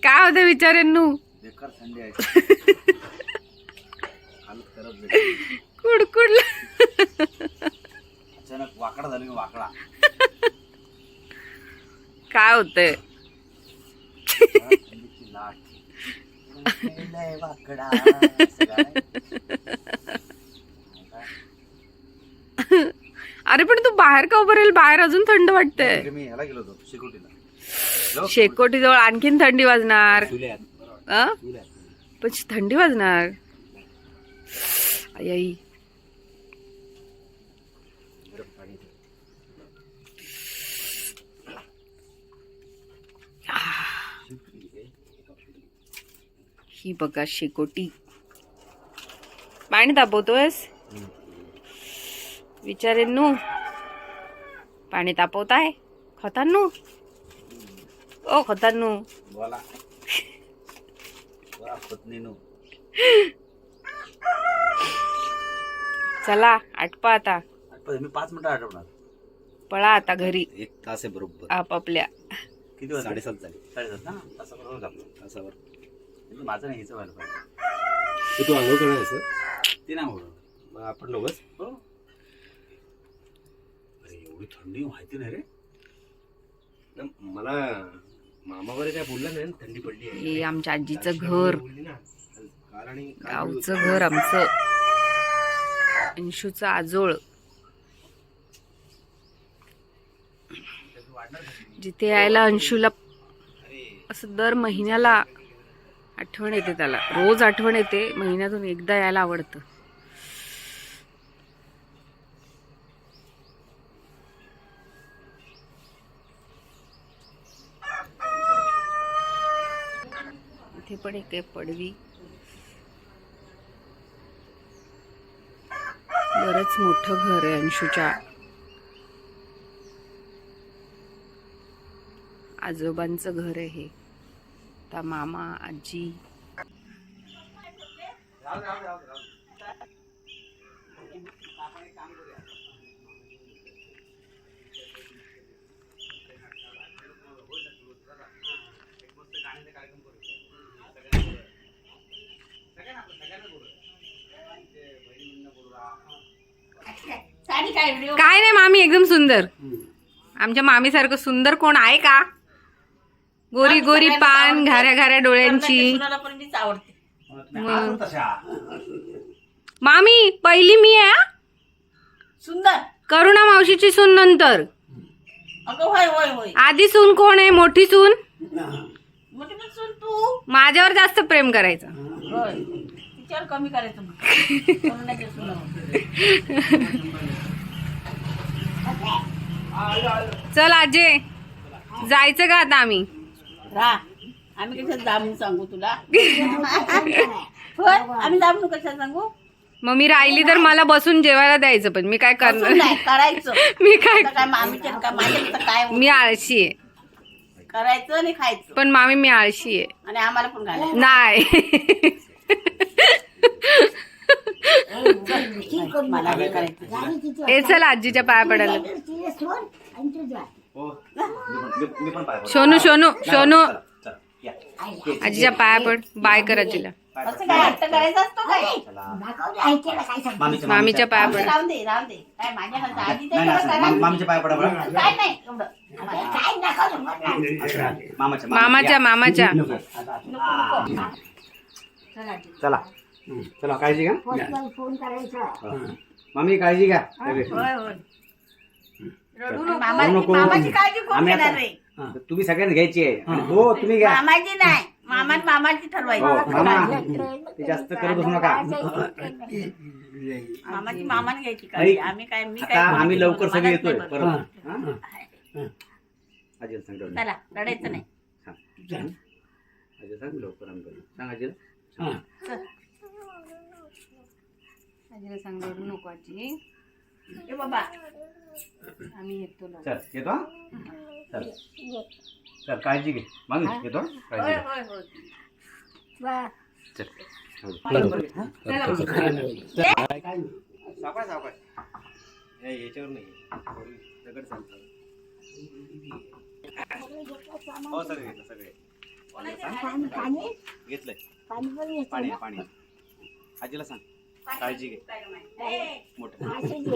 काय होतं विचारेन बेकार थंडी आहे. हालत खराब झाली. कुडकुडलं. अचानक वाकडा झाली वाकडा. काय होतंय? थंडीची लाट. लय वाकडा असं काय? अरे पण तू बाहेर का उभं राहील? बाहेर अजून थंड वाटतंय. मी ह्याला गेलो होतो शेकोटीला. शेकोटी जवळ आणखीन थंडी वाजणार. चुल्यात. अं? पण थंडी वाजणार. आई आई. ही बघा शेकोटी. पाणी तापवतोयस? विचारेन पाणी तापवताय खतांनू? ओ खतांनू बोला. बोला पत्नीनो. चला आटपा आता. मी 5 मिनिटं आठवणार. पळा आता घरी. 1 तास आहे बरोबर. आपापल्या. किती वाजता? 7:30 झाली. 7:30 ना? तासावर लागतो. तासावर. माझं नाही हिचं व्हायला पाहिजे. तू आंघोळ करायचं ते नाही होत. मग आपण लोकच हो. अरे एवढी थंडी माहिती नाही रे. मला मामा वगैरे काय बोलला नाही थंडी पडली आहे. हे आमच्या आजीचं घर. बोलली ना काल आणि गावचं घर आमचं. अंशूचं आजोळ. जिथे यायला अंशूला असं दर महिन्याला आठवण येते. त्याला रोज आठवण येते. महिन्यातून एकदा यायला आवडतं. इथे पण एक आहे पडवी. बरंच मोठं घर आहे अंशूच्या आजोबांचं घर आहे हे. आता मामा आजी. काय नाही मामी एकदम सुंदर. आमच्या मामी सारखं सुंदर कोण आहे का? गोरी गोरी पान घाऱ्या घाऱ्या डोळ्यांची. मामी पहिली मी आहे. सुंदर करुणा मावशीची सून नंतर. अगं होय होय होय. आधी सून कोण आहे? मोठी सून. मोठी पण सून तू. माझ्यावर जास्त प्रेम करायचं. होय तिच्यावर कमी करायचं मग. करुणाच्या सुनावर. चल आजे जायचं का आता आम्ही? आम्ही कशात जामून सांगू तुला? होय आम्ही जामून कशात सांगू? मग मी राहिली तर मला बसून जेवायला द्यायचं. पण मी काय करणार? नाही करायचं. मी काय काय मामीच्या का माझ्या काय मी आळशी आहे. करायचं आणि खायचं. पण मामी मी आळशी आहे. आणि आम्हाला पण घालायचं. नाही. मला नाही करायचं. हे चल आजीच्या पाया पडायला. हो. मी पण पाय पडतो. सोनू सोनू सोनू चला, चला, या. आजीच्या पाया पड. बाय कर आजीला. असं काय हट्ट करायचं असतो काय? मामीच्या पाया पड. राहून दे राहून दे. काय माझ्या हातात आधी नाही, नाही, असं. मामीच्या पाय पडा बरं. काय नाही एवढं. मामाच्या मामाच्या. चला चला काळजी घ्या. मामी काळजी घ्या. होय होय. नको. मामाची काळजी कोण आम्ही घेणार आता- रे? तुम्ही सगळ्यांनी घ्यायची आहे. हो तुम्ही घ्या. मामाची नाही मामाची हो ठरवायची. मामा ते जास्त करत बसू नका. मामाने घ्यायची काळजी. आम्ही काय मी आता काय आम्ही लवकर सगळे मलाच येतोय नाही बरं. परत. आजीला सांग तेवढं. चला रडायचं नाही. सांग. आजीला सांग लवकर आम्ही करू. सांग आजीला. चल. आजीला सांग रडू नको आजी. ए बाबा आम्ही येतो. चल येतो हा? चल चल काळजी घे. मामी येतो हा? काळजी होय घे. होय होय. चल. सावकाश सावकाश याच्यावर नाही दगड चालतो. हो सगळे सगळे सांग. घेतलंय पाणी आहे, पाणी आहे. आजीला सांग काळजी घे मोठं ते